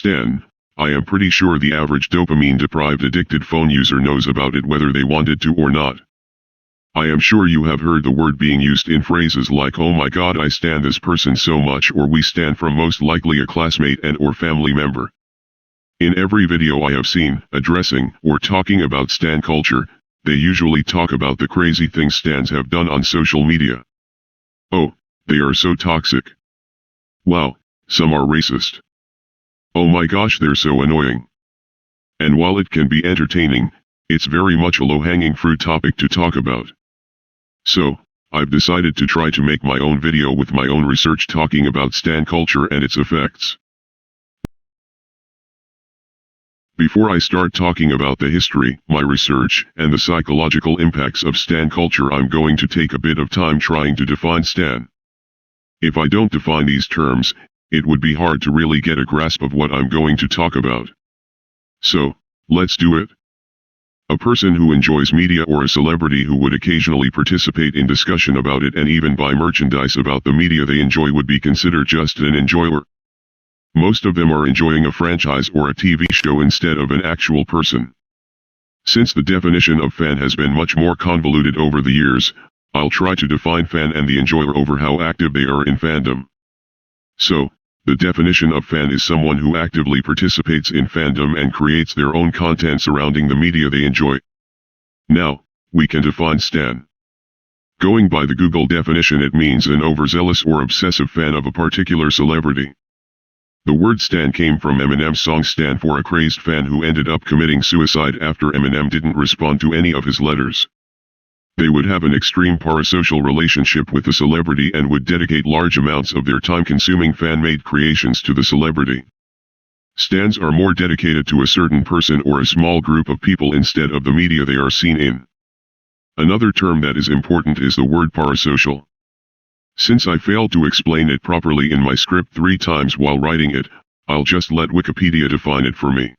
Stan, I am pretty sure the average dopamine-deprived addicted phone user knows about it whether they wanted to or not. I am sure you have heard the word being used in phrases like "oh my god I stan this person so much" or "we stan" from most likely a classmate and or family member. In every video I have seen, addressing or talking about stan culture, they usually talk about the crazy things stans have done on social media. Oh, they are so toxic. Wow, some are racist. Oh my gosh, they're so annoying. And while it can be entertaining, it's very much a low-hanging fruit topic to talk about. So, I've decided to try to make my own video with my own research talking about stan culture and its effects. Before I start talking about the history, my research, and the psychological impacts of stan culture, I'm going to take a bit of time trying to define stan. If I don't define these terms, it would be hard to really get a grasp of what I'm going to talk about. So, let's do it. A person who enjoys media or a celebrity who would occasionally participate in discussion about it and even buy merchandise about the media they enjoy would be considered just an enjoyer. Most of them are enjoying a franchise or a TV show instead of an actual person. Since the definition of fan has been much more convoluted over the years, I'll try to define fan and the enjoyer over how active they are in fandom. So, the definition of fan is someone who actively participates in fandom and creates their own content surrounding the media they enjoy. Now, we can define stan. Going by the Google definition, it means an overzealous or obsessive fan of a particular celebrity. The word stan came from Eminem's song "Stan" for a crazed fan who ended up committing suicide after Eminem didn't respond to any of his letters. They would have an extreme parasocial relationship with the celebrity and would dedicate large amounts of their time-consuming fan-made creations to the celebrity. Stans are more dedicated to a certain person or a small group of people instead of the media they are seen in. Another term that is important is the word parasocial. Since I failed to explain it properly in my script 3 times while writing it, I'll just let Wikipedia define it for me.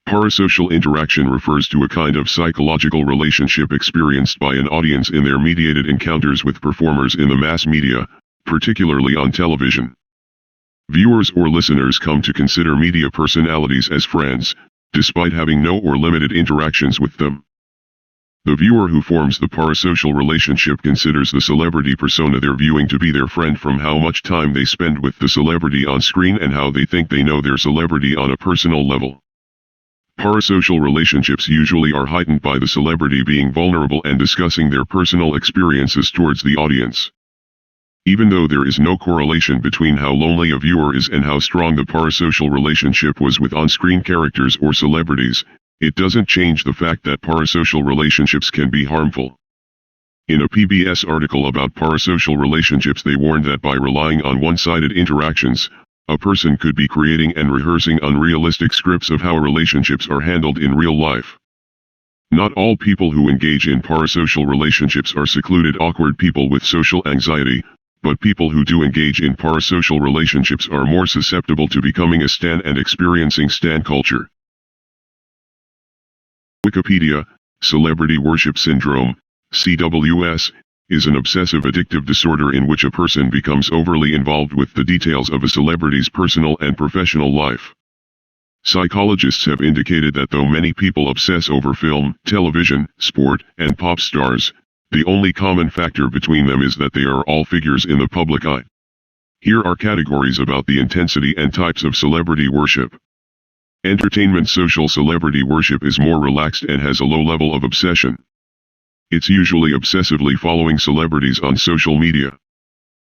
Parasocial interaction refers to a kind of psychological relationship experienced by an audience in their mediated encounters with performers in the mass media, particularly on television. Viewers or listeners come to consider media personalities as friends, despite having no or limited interactions with them. The viewer who forms the parasocial relationship considers the celebrity persona they're viewing to be their friend from how much time they spend with the celebrity on screen and how they think they know their celebrity on a personal level. Parasocial relationships usually are heightened by the celebrity being vulnerable and discussing their personal experiences towards the audience. Even though there is no correlation between how lonely a viewer is and how strong the parasocial relationship was with on-screen characters or celebrities, it doesn't change the fact that parasocial relationships can be harmful. In a PBS article about parasocial relationships, they warned that by relying on one-sided interactions, a person could be creating and rehearsing unrealistic scripts of how relationships are handled in real life. Not all people who engage in parasocial relationships are secluded, awkward people with social anxiety, but people who do engage in parasocial relationships are more susceptible to becoming a stan and experiencing stan culture. Wikipedia, Celebrity Worship Syndrome, CWS, is an obsessive addictive disorder in which a person becomes overly involved with the details of a celebrity's personal and professional life. Psychologists have indicated that though many people obsess over film, television, sport, and pop stars, the only common factor between them is that they are all figures in the public eye. Here are categories about the intensity and types of celebrity worship. Entertainment. Social celebrity worship is more relaxed and has a low level of obsession. It's usually obsessively following celebrities on social media.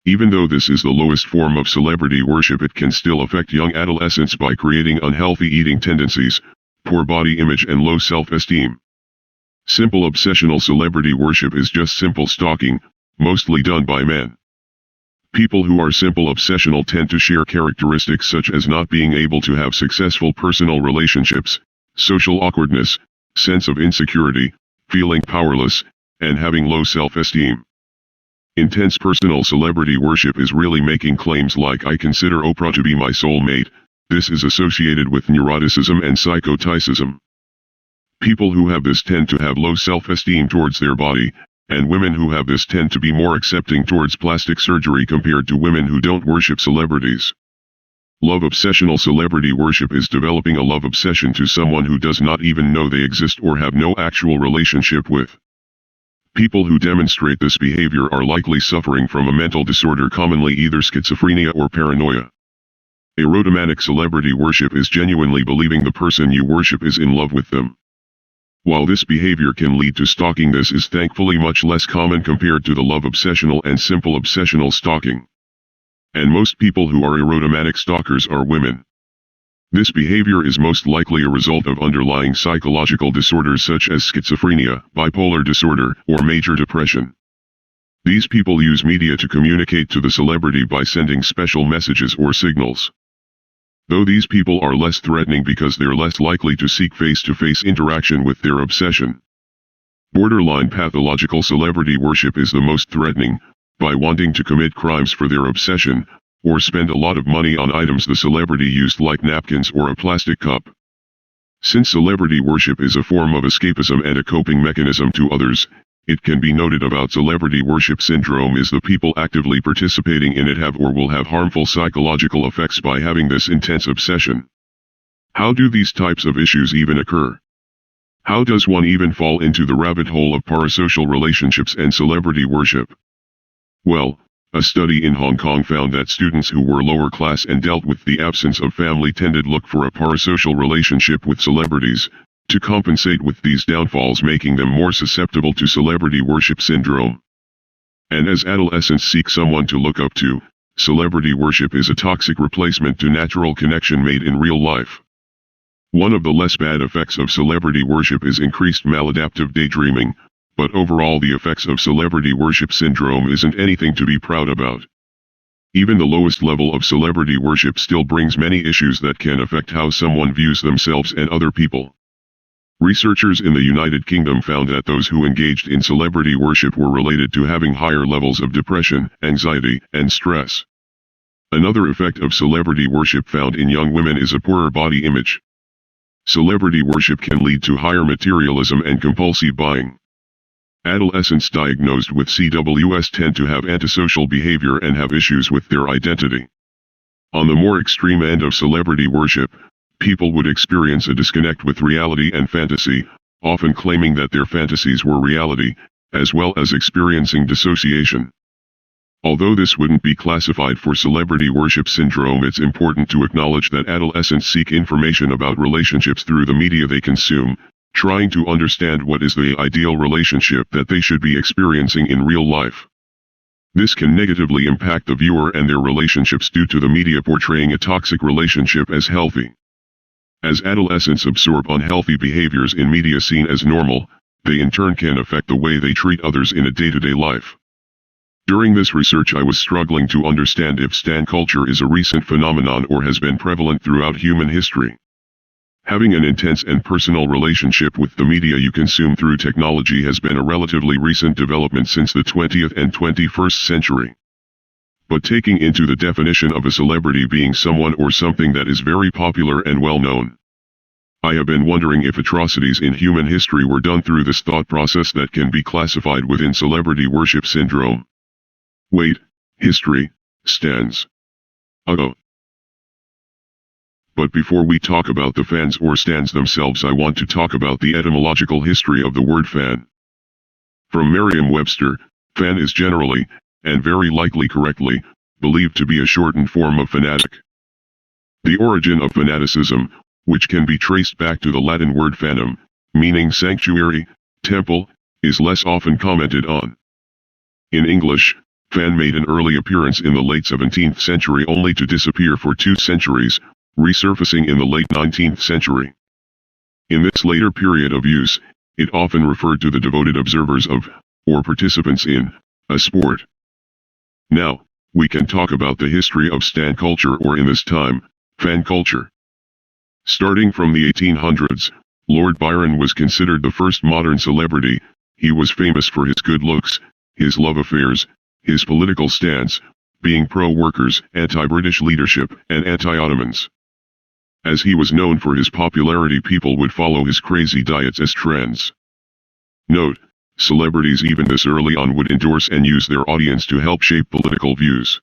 Even though this is the lowest form of celebrity worship, it can still affect young adolescents by creating unhealthy eating tendencies, poor body image and low self-esteem. Simple obsessional celebrity worship is just simple stalking, mostly done by men. People who are simple obsessional tend to share characteristics such as not being able to have successful personal relationships, social awkwardness, sense of insecurity, feeling powerless, and having low self-esteem. Intense personal celebrity worship is really making claims like "I consider Oprah to be my soulmate." This is associated with neuroticism and psychoticism. People who have this tend to have low self-esteem towards their body, and women who have this tend to be more accepting towards plastic surgery compared to women who don't worship celebrities. Love obsessional celebrity worship is developing a love obsession to someone who does not even know they exist or have no actual relationship with. People who demonstrate this behavior are likely suffering from a mental disorder, commonly either schizophrenia or paranoia. Erotomanic celebrity worship is genuinely believing the person you worship is in love with them. While this behavior can lead to stalking, this is thankfully much less common compared to the love obsessional and simple obsessional stalking. And most people who are erotomanic stalkers are women. This behavior is most likely a result of underlying psychological disorders such as schizophrenia, bipolar disorder, or major depression. These people use media to communicate to the celebrity by sending special messages or signals. Though these people are less threatening because they're less likely to seek face-to-face interaction with their obsession. Borderline pathological celebrity worship is the most threatening, by wanting to commit crimes for their obsession, or spend a lot of money on items the celebrity used like napkins or a plastic cup. Since celebrity worship is a form of escapism and a coping mechanism to others, it can be noted about celebrity worship syndrome is the people actively participating in it have or will have harmful psychological effects by having this intense obsession. How do these types of issues even occur? How does one even fall into the rabbit hole of parasocial relationships and celebrity worship? Well, a study in Hong Kong found that students who were lower class and dealt with the absence of family tended look for a parasocial relationship with celebrities, to compensate with these downfalls, making them more susceptible to celebrity worship syndrome. And as adolescents seek someone to look up to, celebrity worship is a toxic replacement to natural connection made in real life. One of the less bad effects of celebrity worship is increased maladaptive daydreaming, but overall the effects of celebrity worship syndrome isn't anything to be proud about. Even the lowest level of celebrity worship still brings many issues that can affect how someone views themselves and other people. Researchers in the United Kingdom found that those who engaged in celebrity worship were related to having higher levels of depression, anxiety, and stress. Another effect of celebrity worship found in young women is a poorer body image. Celebrity worship can lead to higher materialism and compulsive buying. Adolescents diagnosed with CWS tend to have antisocial behavior and have issues with their identity. On the more extreme end of celebrity worship, people would experience a disconnect with reality and fantasy, often claiming that their fantasies were reality, as well as experiencing dissociation. Although this wouldn't be classified for celebrity worship syndrome, it's important to acknowledge that adolescents seek information about relationships through the media they consume, trying to understand what is the ideal relationship that they should be experiencing in real life. This can negatively impact the viewer and their relationships due to the media portraying a toxic relationship as healthy. As adolescents absorb unhealthy behaviors in media seen as normal, they in turn can affect the way they treat others in a day-to-day life. During this research, I was struggling to understand if stan culture is a recent phenomenon or has been prevalent throughout human history. Having an intense and personal relationship with the media you consume through technology has been a relatively recent development since the 20th and 21st century. But taking into the definition of a celebrity being someone or something that is very popular and well known, I have been wondering if atrocities in human history were done through this thought process that can be classified within celebrity worship syndrome. Wait, history, stans. Uh-oh. But before we talk about the fans or stans themselves, I want to talk about the etymological history of the word fan. From Merriam-Webster, fan is generally, and very likely correctly, believed to be a shortened form of fanatic. The origin of fanaticism, which can be traced back to the Latin word fanum, meaning sanctuary, temple, is less often commented on. In English, fan made an early appearance in the late 17th century only to disappear for 2 centuries, resurfacing in the late 19th century. In this later period of use, it often referred to the devoted observers of, or participants in, a sport. Now, we can talk about the history of stan culture, or in this time, fan culture. Starting from the 1800s, Lord Byron was considered the first modern celebrity. He was famous for his good looks, his love affairs, his political stance, being pro-workers, anti-British leadership, and anti-Ottomans. As he was known for his popularity, people would follow his crazy diets as trends. Note, celebrities even this early on would endorse and use their audience to help shape political views.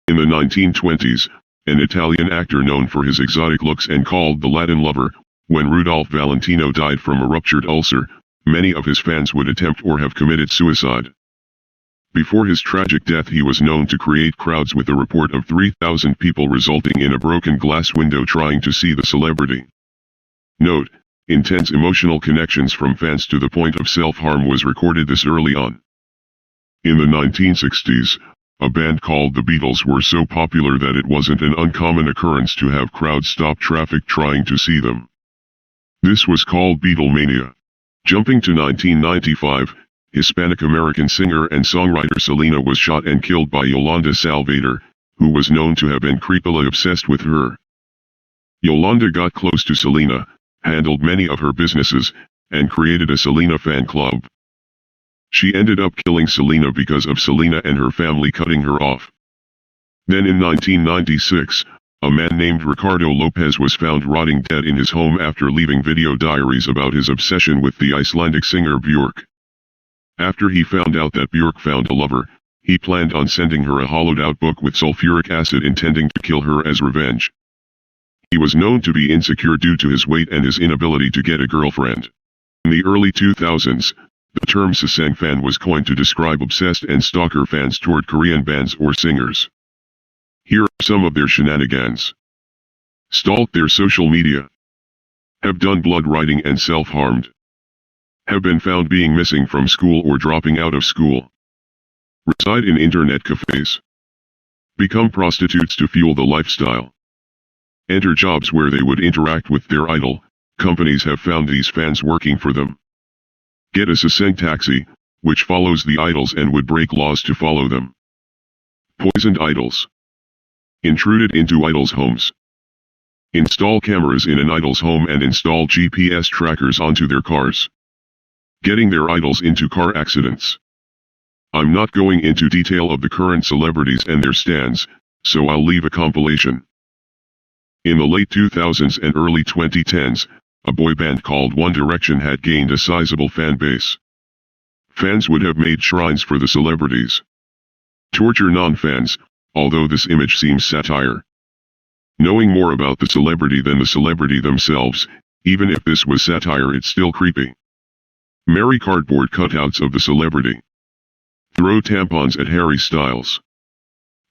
In the 1920s, an Italian actor known for his exotic looks and called the Latin Lover. When Rudolph Valentino died from a ruptured ulcer, many of his fans would attempt or have committed suicide. Before his tragic death, he was known to create crowds with a report of 3,000 people, resulting in a broken glass window trying to see the celebrity. Note: intense emotional connections from fans to the point of self-harm was recorded this early on. In the 1960s, a band called the Beatles were so popular that it wasn't an uncommon occurrence to have crowds stop traffic trying to see them. This was called Beatlemania. Jumping to 1995, Hispanic-American singer and songwriter Selena was shot and killed by Yolanda Salvator, who was known to have been creepily obsessed with her. Yolanda got close to Selena, handled many of her businesses, and created a Selena fan club. She ended up killing Selena because of Selena and her family cutting her off. Then in 1996, a man named Ricardo Lopez was found rotting dead in his home after leaving video diaries about his obsession with the Icelandic singer Björk. After he found out that Björk found a lover, he planned on sending her a hollowed-out book with sulfuric acid, intending to kill her as revenge. He was known to be insecure due to his weight and his inability to get a girlfriend. In the early 2000s, the term Sasaeng fan was coined to describe obsessed and stalker fans toward Korean bands or singers. Here are some of their shenanigans. Stalked their social media. Have done blood writing and self-harmed. Have been found being missing from school or dropping out of school. Reside in internet cafes. Become prostitutes to fuel the lifestyle. Enter jobs where they would interact with their idol. Companies have found these fans working for them. Get a Sasaeng taxi, which follows the idols and would break laws to follow them. Poisoned idols. Intruded into idols' homes. Install cameras in an idol's home and install GPS trackers onto their cars. Getting their idols into car accidents. I'm not going into detail of the current celebrities and their stans, so I'll leave a compilation. In the late 2000s and early 2010s, a boy band called One Direction had gained a sizable fan base. Fans would have made shrines for the celebrities. Torture non-fans, although this image seems satire. Knowing more about the celebrity than the celebrity themselves, even if this was satire, it's still creepy. Marry cardboard cutouts of the celebrity. Throw tampons at Harry Styles.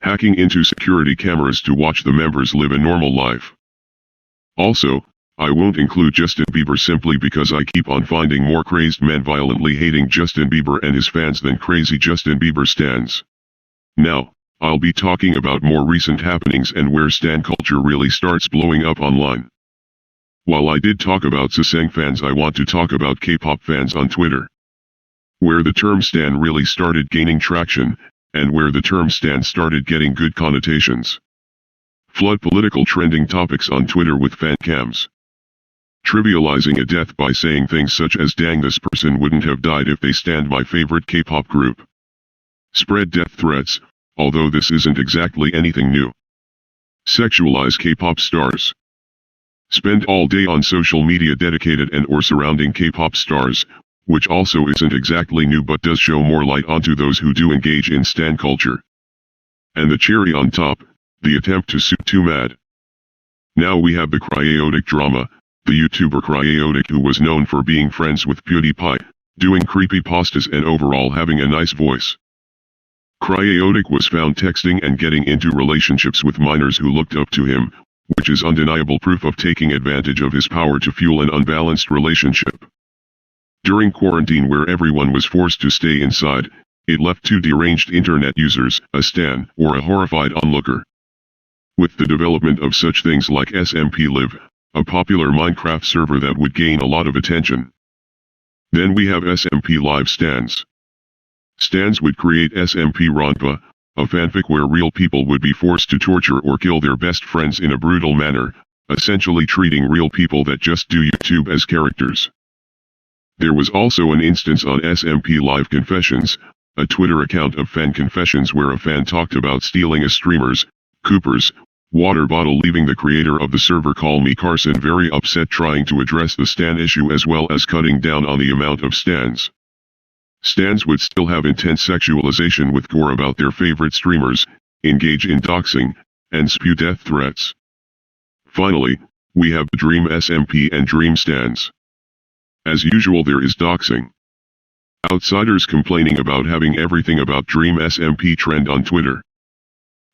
Hacking into security cameras to watch the members live a normal life. Also, I won't include Justin Bieber simply because I keep on finding more crazed men violently hating Justin Bieber and his fans than crazy Justin Bieber stans. Now, I'll be talking about more recent happenings and where stan culture really starts blowing up online. While I did talk about Sasaeng fans, I want to talk about K-pop fans on Twitter. Where the term stan really started gaining traction, and where the term stan started getting good connotations. Flood political trending topics on Twitter with fan cams. Trivializing a death by saying things such as "dang, this person wouldn't have died if they stand my favorite K-pop group." Spread death threats, although this isn't exactly anything new. Sexualize K-pop stars. Spend all day on social media dedicated and or surrounding K-pop stars, which also isn't exactly new but does show more light onto those who do engage in stan culture. And the cherry on top, the attempt to sue Too Mad. Now we have the Cryaotic drama, the YouTuber Cryaotic, who was known for being friends with PewDiePie, doing creepypastas and overall having a nice voice. Cryaotic was found texting and getting into relationships with minors who looked up to him, which is undeniable proof of taking advantage of his power to fuel an unbalanced relationship. During quarantine, where everyone was forced to stay inside, it left two deranged internet users, a stan or a horrified onlooker. With the development of such things like SMP Live, a popular Minecraft server that would gain a lot of attention. Then we have SMP Live stans. Stans would create SMP Ronpa, a fanfic where real people would be forced to torture or kill their best friends in a brutal manner, essentially treating real people that just do YouTube as characters. There was also an instance on SMP Live Confessions, a Twitter account of fan confessions where a fan talked about stealing a streamer's, Cooper's, water bottle, leaving the creator of the server, Call Me Carson, very upset, trying to address the stan issue as well as cutting down on the amount of stans. Stans would still have intense sexualization with gore about their favorite streamers, engage in doxing, and spew death threats. Finally, we have the Dream SMP and Dream Stans. As usual, there is doxing. Outsiders complaining about having everything about Dream SMP trend on Twitter.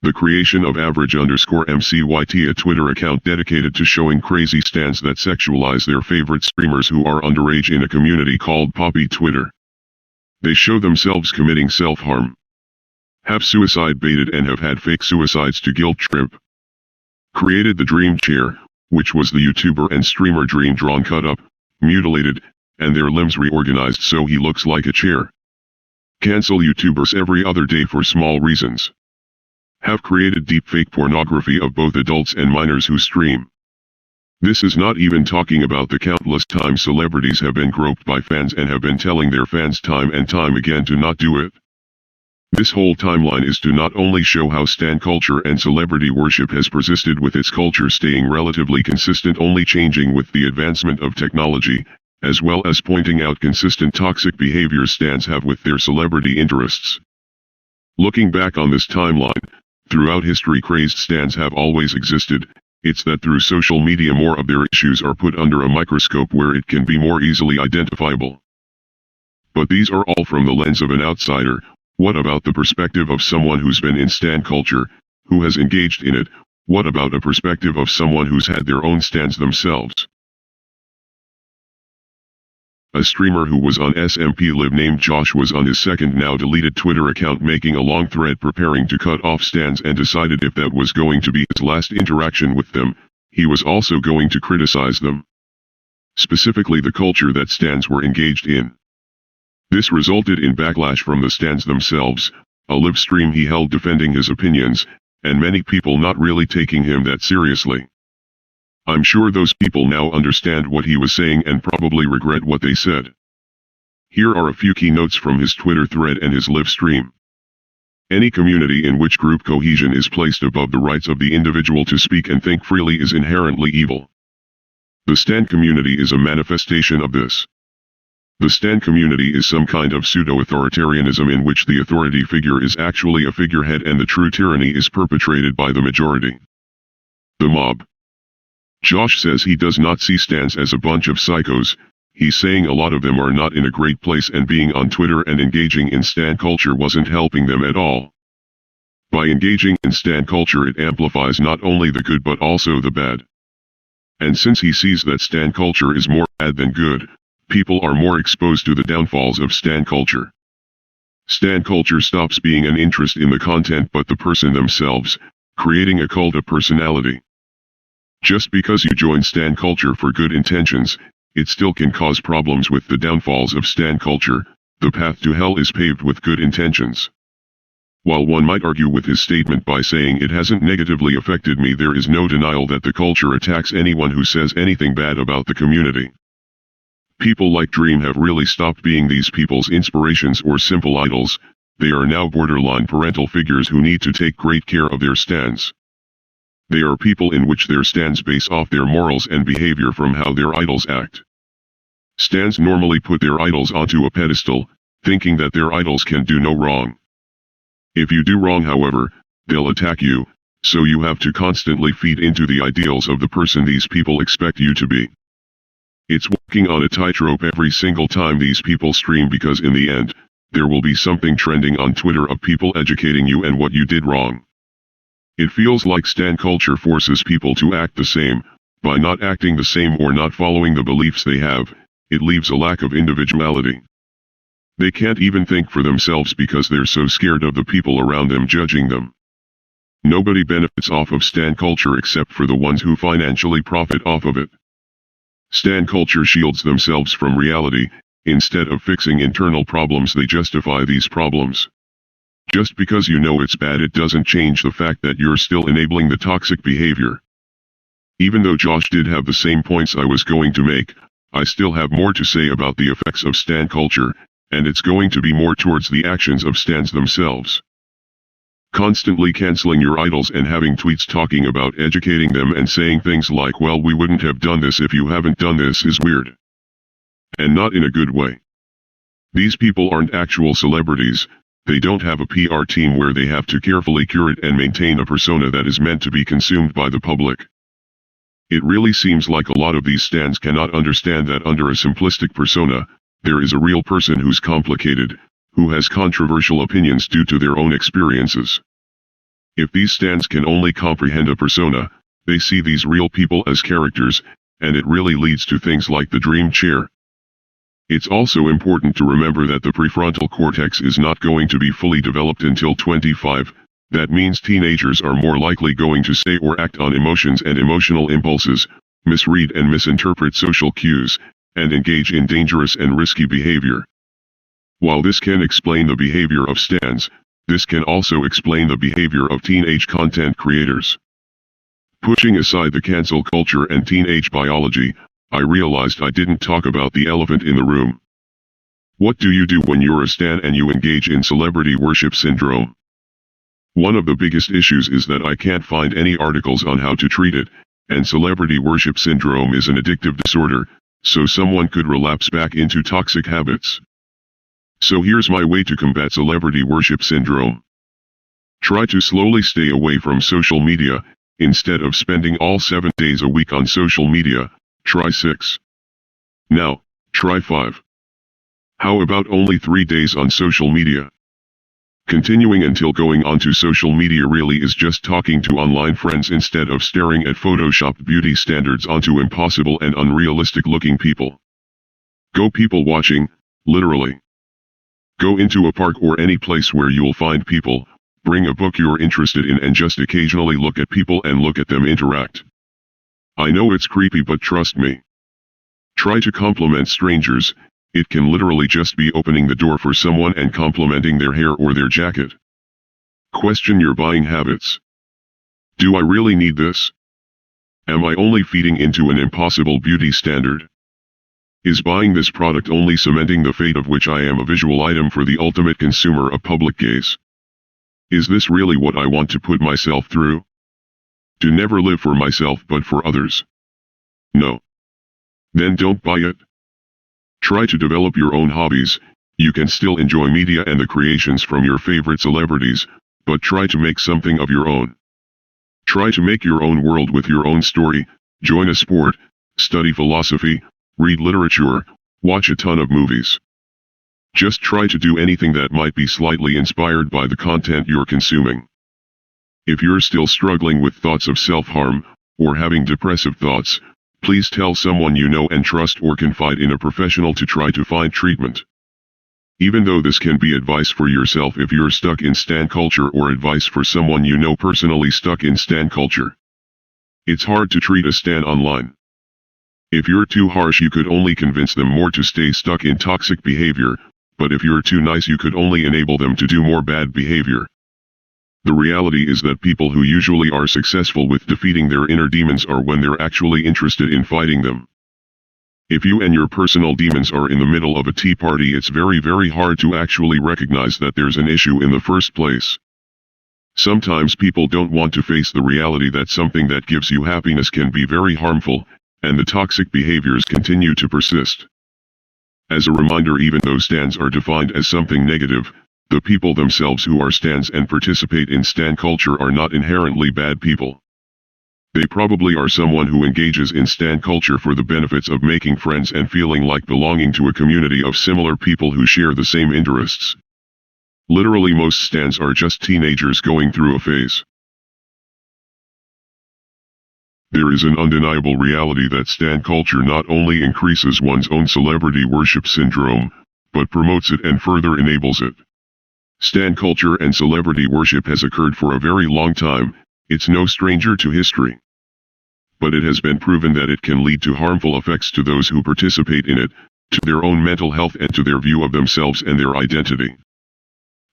The creation of average_MCYT, a Twitter account dedicated to showing crazy stans that sexualize their favorite streamers who are underage in a community called Poppy Twitter. They show themselves committing self-harm, have suicide baited and have had fake suicides to guilt trip. Created the Dream Chair, which was the YouTuber and streamer Dream drawn cut up, mutilated, and their limbs reorganized so he looks like a chair. Cancel YouTubers every other day for small reasons. Have created deepfake pornography of both adults and minors who stream. This is not even talking about the countless times celebrities have been groped by fans and have been telling their fans time and time again to not do it. This whole timeline is to not only show how stan culture and celebrity worship has persisted with its culture staying relatively consistent, only changing with the advancement of technology, as well as pointing out consistent toxic behaviors stans have with their celebrity interests. Looking back on this timeline, throughout history crazed stans have always existed. It's that through social media more of their issues are put under a microscope where it can be more easily identifiable. But these are all from the lens of an outsider. What about the perspective of someone who's been in stan culture, who has engaged in it? What about a perspective of someone who's had their own stans themselves? A streamer who was on SMP Live named Josh was on his second now deleted Twitter account making a long thread preparing to cut off stans and decided if that was going to be his last interaction with them, he was also going to criticize them. Specifically the culture that stans were engaged in. This resulted in backlash from the stans themselves, a live stream he held defending his opinions, and many people not really taking him that seriously. I'm sure those people now understand what he was saying and probably regret what they said. Here are a few key notes from his Twitter thread and his live stream. Any community in which group cohesion is placed above the rights of the individual to speak and think freely is inherently evil. The stan community is a manifestation of this. The stan community is some kind of pseudo-authoritarianism in which the authority figure is actually a figurehead and the true tyranny is perpetrated by the majority. The mob. Josh says he does not see stans as a bunch of psychos. He's saying a lot of them are not in a great place and being on Twitter and engaging in stan culture wasn't helping them at all. By engaging in stan culture it amplifies not only the good but also the bad. And since he sees that stan culture is more bad than good, people are more exposed to the downfalls of stan culture. Stan culture stops being an interest in the content but the person themselves, creating a cult of personality. Just because you join stan culture for good intentions, it still can cause problems with the downfalls of stan culture. The path to hell is paved with good intentions. While one might argue with his statement by saying it hasn't negatively affected me, there is no denial that the culture attacks anyone who says anything bad about the community. People like Dream have really stopped being these people's inspirations or simple idols. They are now borderline parental figures who need to take great care of their stans. They are people in which their stans base off their morals and behavior from how their idols act. Stans normally put their idols onto a pedestal, thinking that their idols can do no wrong. If you do wrong, however, they'll attack you, so you have to constantly feed into the ideals of the person these people expect you to be. It's walking on a tightrope every single time these people stream because in the end, there will be something trending on Twitter of people educating you and what you did wrong. It feels like stan culture forces people to act the same. By not acting the same or not following the beliefs they have, it leaves a lack of individuality. They can't even think for themselves because they're so scared of the people around them judging them. Nobody benefits off of stan culture except for the ones who financially profit off of it. Stan culture shields themselves from reality. Instead of fixing internal problems, they justify these problems. Just because you know it's bad, it doesn't change the fact that you're still enabling the toxic behavior. Even though Josh did have the same points I was going to make, I still have more to say about the effects of stan culture, and it's going to be more towards the actions of stans themselves. Constantly canceling your idols and having tweets talking about educating them and saying things like, well, we wouldn't have done this if you haven't done this, is weird. And not in a good way. These people aren't actual celebrities. They don't have a PR team where they have to carefully curate and maintain a persona that is meant to be consumed by the public. It really seems like a lot of these stans cannot understand that under a simplistic persona, there is a real person who's complicated, who has controversial opinions due to their own experiences. If these stans can only comprehend a persona, they see these real people as characters, and it really leads to things like the dream chair. It's also important to remember that the prefrontal cortex is not going to be fully developed until 25, that means teenagers are more likely going to say or act on emotions and emotional impulses, misread and misinterpret social cues, and engage in dangerous and risky behavior. While this can explain the behavior of stans, this can also explain the behavior of teenage content creators. Pushing aside the cancel culture and teenage biology, I realized I didn't talk about the elephant in the room. What do you do when you're a stan and you engage in celebrity worship syndrome? One of the biggest issues is that I can't find any articles on how to treat it, and celebrity worship syndrome is an addictive disorder, so someone could relapse back into toxic habits. So here's my way to combat celebrity worship syndrome. Try to slowly stay away from social media. Instead of spending all 7 days a week on social media, try 6. Now, try 5. How about only 3 days on social media? Continuing until going onto social media really is just talking to online friends instead of staring at photoshopped beauty standards onto impossible and unrealistic looking people. Go people watching, literally. Go into a park or any place where you'll find people. Bring a book you're interested in and just occasionally look at people and look at them interact. I know it's creepy, but trust me. Try to compliment strangers. It can literally just be opening the door for someone and complimenting their hair or their jacket. Question your buying habits. Do I really need this? Am I only feeding into an impossible beauty standard? Is buying this product only cementing the fate of which I am a visual item for the ultimate consumer of public gaze? Is this really what I want to put myself through? To never live for myself but for others? No. Then don't buy it. Try to develop your own hobbies. You can still enjoy media and the creations from your favorite celebrities, but try to make something of your own. Try to make your own world with your own story, join a sport, study philosophy, read literature, watch a ton of movies. Just try to do anything that might be slightly inspired by the content you're consuming. If you're still struggling with thoughts of self-harm, or having depressive thoughts, please tell someone you know and trust or confide in a professional to try to find treatment. Even though this can be advice for yourself if you're stuck in stan culture or advice for someone you know personally stuck in stan culture. It's hard to treat a stan online. If you're too harsh, you could only convince them more to stay stuck in toxic behavior. But if you're too nice, you could only enable them to do more bad behavior. The reality is that people who usually are successful with defeating their inner demons are when they're actually interested in fighting them. If you and your personal demons are in the middle of a tea party, it's very, very hard to actually recognize that there's an issue in the first place. Sometimes people don't want to face the reality that something that gives you happiness can be very harmful, and the toxic behaviors continue to persist. As a reminder, even though stans are defined as something negative, the people themselves who are stans and participate in stan culture are not inherently bad people. They probably are someone who engages in stan culture for the benefits of making friends and feeling like belonging to a community of similar people who share the same interests. Literally, most stans are just teenagers going through a phase. There is an undeniable reality that stan culture not only increases one's own celebrity worship syndrome, but promotes it and further enables it. Stan culture and celebrity worship has occurred for a very long time. It's no stranger to history. But it has been proven that it can lead to harmful effects to those who participate in it, to their own mental health and to their view of themselves and their identity.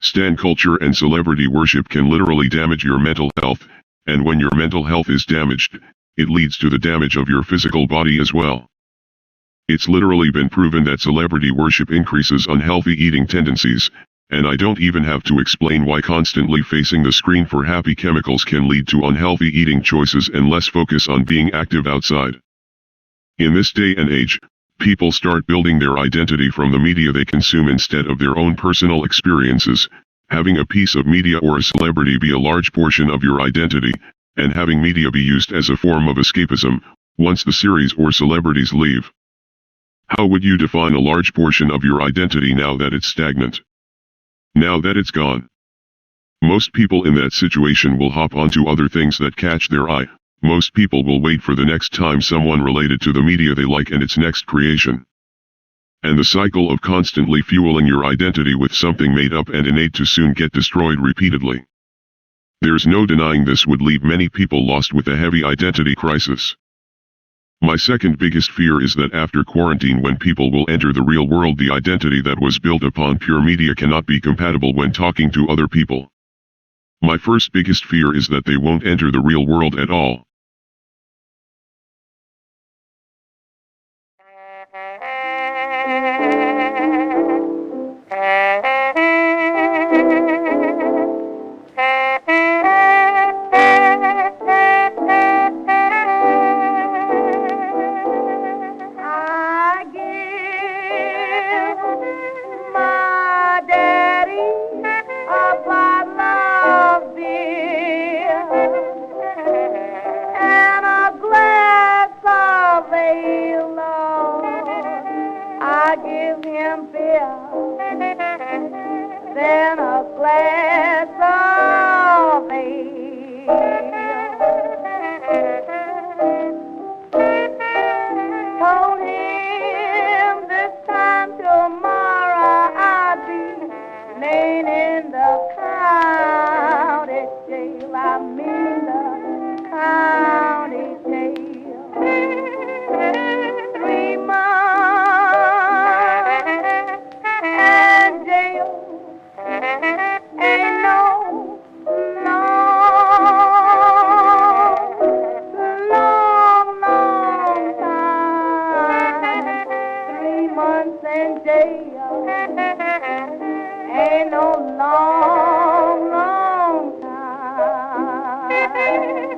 Stan culture and celebrity worship can literally damage your mental health, and when your mental health is damaged, it leads to the damage of your physical body as well. It's literally been proven that celebrity worship increases unhealthy eating tendencies, and I don't even have to explain why constantly facing the screen for happy chemicals can lead to unhealthy eating choices and less focus on being active outside. In this day and age, people start building their identity from the media they consume instead of their own personal experiences, Having a piece of media or a celebrity be a large portion of your identity, and having media be used as a form of escapism, once the series or celebrities leave. How would you define a large portion of your identity now that it's stagnant? Now that it's gone? Most people in that situation will hop onto other things that catch their eye. Most people will wait for the next time someone related to the media they like and its next creation. And the cycle of constantly fueling your identity with something made up and innate to soon get destroyed repeatedly. There's no denying this would leave many people lost with a heavy identity crisis. My second biggest fear is that after quarantine, when people will enter the real world, the identity that was built upon pure media cannot be compatible when talking to other people. My first biggest fear is that they won't enter the real world at all. I give him beer, then a glass of ale. Told him this time tomorrow I'd be laying in the county jail. I mean the county jail. 3 months and jail ain't no long time. 3 months in jail ain't no long time.